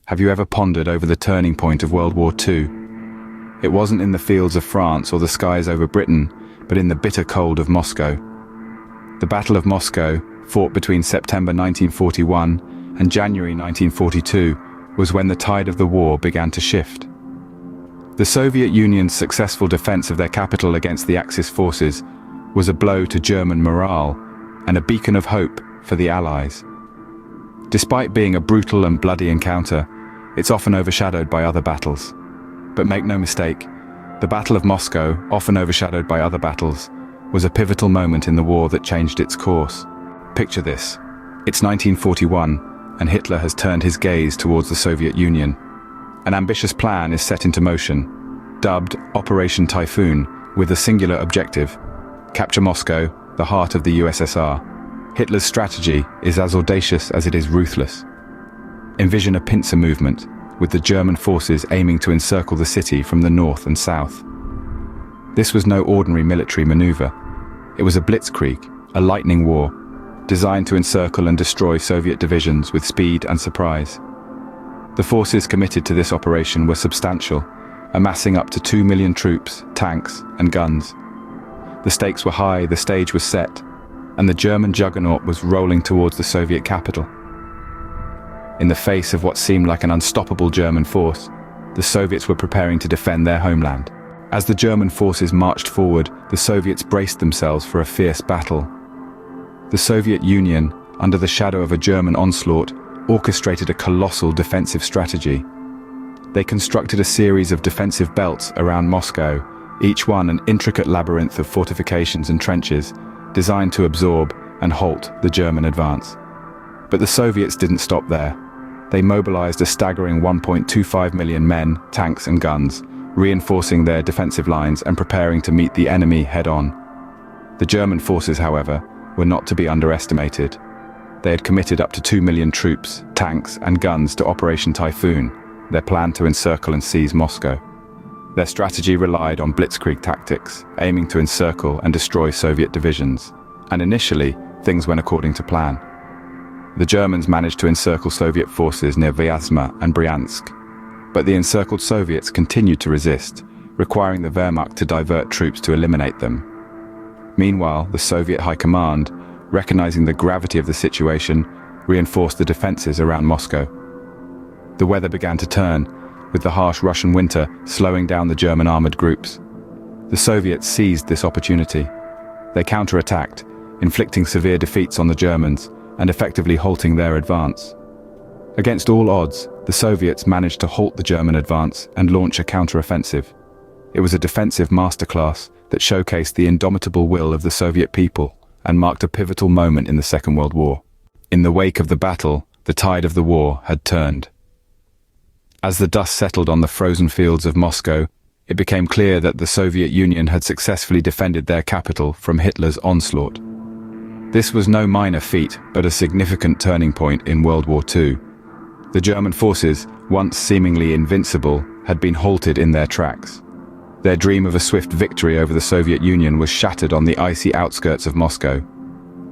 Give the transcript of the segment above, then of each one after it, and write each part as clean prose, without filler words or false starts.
Have you ever pondered over the turning point of World War II? It wasn't in the fields of France or the skies over Britain, but in the bitter cold of Moscow. The Battle of Moscow, fought between September 1941 and January 1942, was when the tide of the war began to shift. The Soviet Union's successful defense of their capital against the Axis forces was a blow to German morale and a beacon of hope for the Allies. Despite being a brutal and bloody encounter, it's often overshadowed by other battles. But make no mistake, the Battle of Moscow, often overshadowed by other battles, was a pivotal moment in the war that changed its course. Picture this. It's 1941, and Hitler has turned his gaze towards the Soviet Union. An ambitious plan is set into motion, dubbed Operation Typhoon, with a singular objective: capture Moscow, the heart of the USSR. Hitler's strategy is as audacious as it is ruthless. Envision a pincer movement, with the German forces aiming to encircle the city from the north and south. This was no ordinary military maneuver. It was a blitzkrieg, a lightning war, designed to encircle and destroy Soviet divisions with speed and surprise. The forces committed to this operation were substantial, amassing up to 2 million troops, tanks, and guns. The stakes were high, the stage was set, and the German juggernaut was rolling towards the Soviet capital. In the face of what seemed like an unstoppable German force, the Soviets were preparing to defend their homeland. As the German forces marched forward, the Soviets braced themselves for a fierce battle. The Soviet Union, under the shadow of a German onslaught, orchestrated a colossal defensive strategy. They constructed a series of defensive belts around Moscow, each one an intricate labyrinth of fortifications and trenches, designed to absorb and halt the German advance. But the Soviets didn't stop there. They mobilized a staggering 1.25 million men, tanks and guns, reinforcing their defensive lines and preparing to meet the enemy head-on. The German forces, however, were not to be underestimated. They had committed up to 2 million troops, tanks and guns to Operation Typhoon, their plan to encircle and seize Moscow. Their strategy relied on blitzkrieg tactics, aiming to encircle and destroy Soviet divisions. And initially, things went according to plan. The Germans managed to encircle Soviet forces near Vyazma and Bryansk, but the encircled Soviets continued to resist, requiring the Wehrmacht to divert troops to eliminate them. Meanwhile, the Soviet High Command, recognizing the gravity of the situation, reinforced the defenses around Moscow. The weather began to turn, with the harsh Russian winter slowing down the German armored groups. The Soviets seized this opportunity. They counterattacked, inflicting severe defeats on the Germans and effectively halting their advance. Against all odds, the Soviets managed to halt the German advance and launch a counteroffensive. It was a defensive masterclass that showcased the indomitable will of the Soviet people and marked a pivotal moment in the Second World War. In the wake of the battle, the tide of the war had turned. As the dust settled on the frozen fields of Moscow, it became clear that the Soviet Union had successfully defended their capital from Hitler's onslaught. This was no minor feat, but a significant turning point in World War II. The German forces, once seemingly invincible, had been halted in their tracks. Their dream of a swift victory over the Soviet Union was shattered on the icy outskirts of Moscow.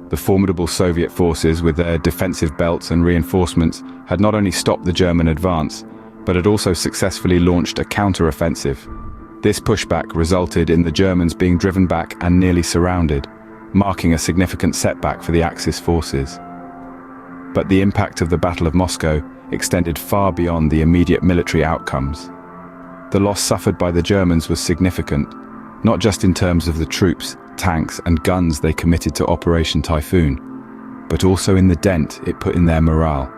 The formidable Soviet forces, with their defensive belts and reinforcements, had not only stopped the German advance, but had also successfully launched a counter-offensive. This pushback resulted in the Germans being driven back and nearly surrounded, marking a significant setback for the Axis forces. But the impact of the Battle of Moscow extended far beyond the immediate military outcomes. The loss suffered by the Germans was significant, not just in terms of the troops, tanks and guns they committed to Operation Typhoon, but also in the dent it put in their morale.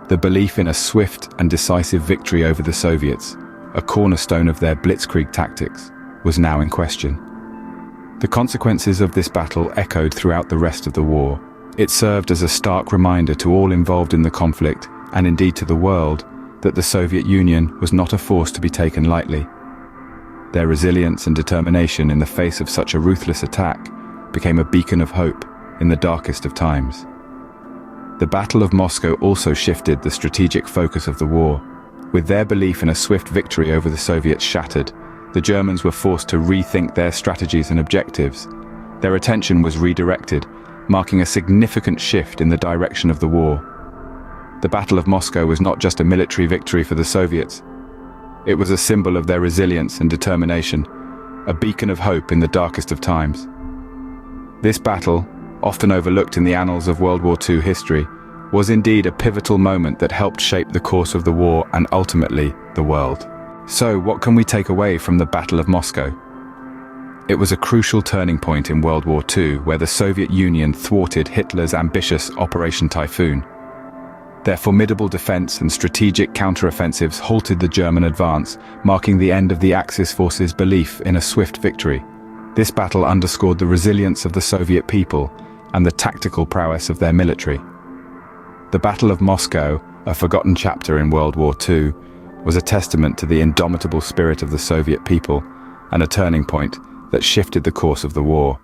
The belief in a swift and decisive victory over the Soviets, a cornerstone of their blitzkrieg tactics, was now in question. The consequences of this battle echoed throughout the rest of the war. It served as a stark reminder to all involved in the conflict, and indeed to the world, that the Soviet Union was not a force to be taken lightly. Their resilience and determination in the face of such a ruthless attack became a beacon of hope in the darkest of times. The Battle of Moscow also shifted the strategic focus of the war. With their belief in a swift victory over the Soviets shattered, the Germans were forced to rethink their strategies and objectives. Their attention was redirected, marking a significant shift in the direction of the war. The Battle of Moscow was not just a military victory for the Soviets. It was a symbol of their resilience and determination, a beacon of hope in the darkest of times. This battle, often overlooked in the annals of World War II history, was indeed a pivotal moment that helped shape the course of the war and ultimately the world. So, what can we take away from the Battle of Moscow? It was a crucial turning point in World War II where the Soviet Union thwarted Hitler's ambitious Operation Typhoon. Their formidable defense and strategic counteroffensives halted the German advance, marking the end of the Axis forces' belief in a swift victory. This battle underscored the resilience of the Soviet people and the tactical prowess of their military. The Battle of Moscow, a forgotten chapter in World War II, was a testament to the indomitable spirit of the Soviet people and a turning point that shifted the course of the war.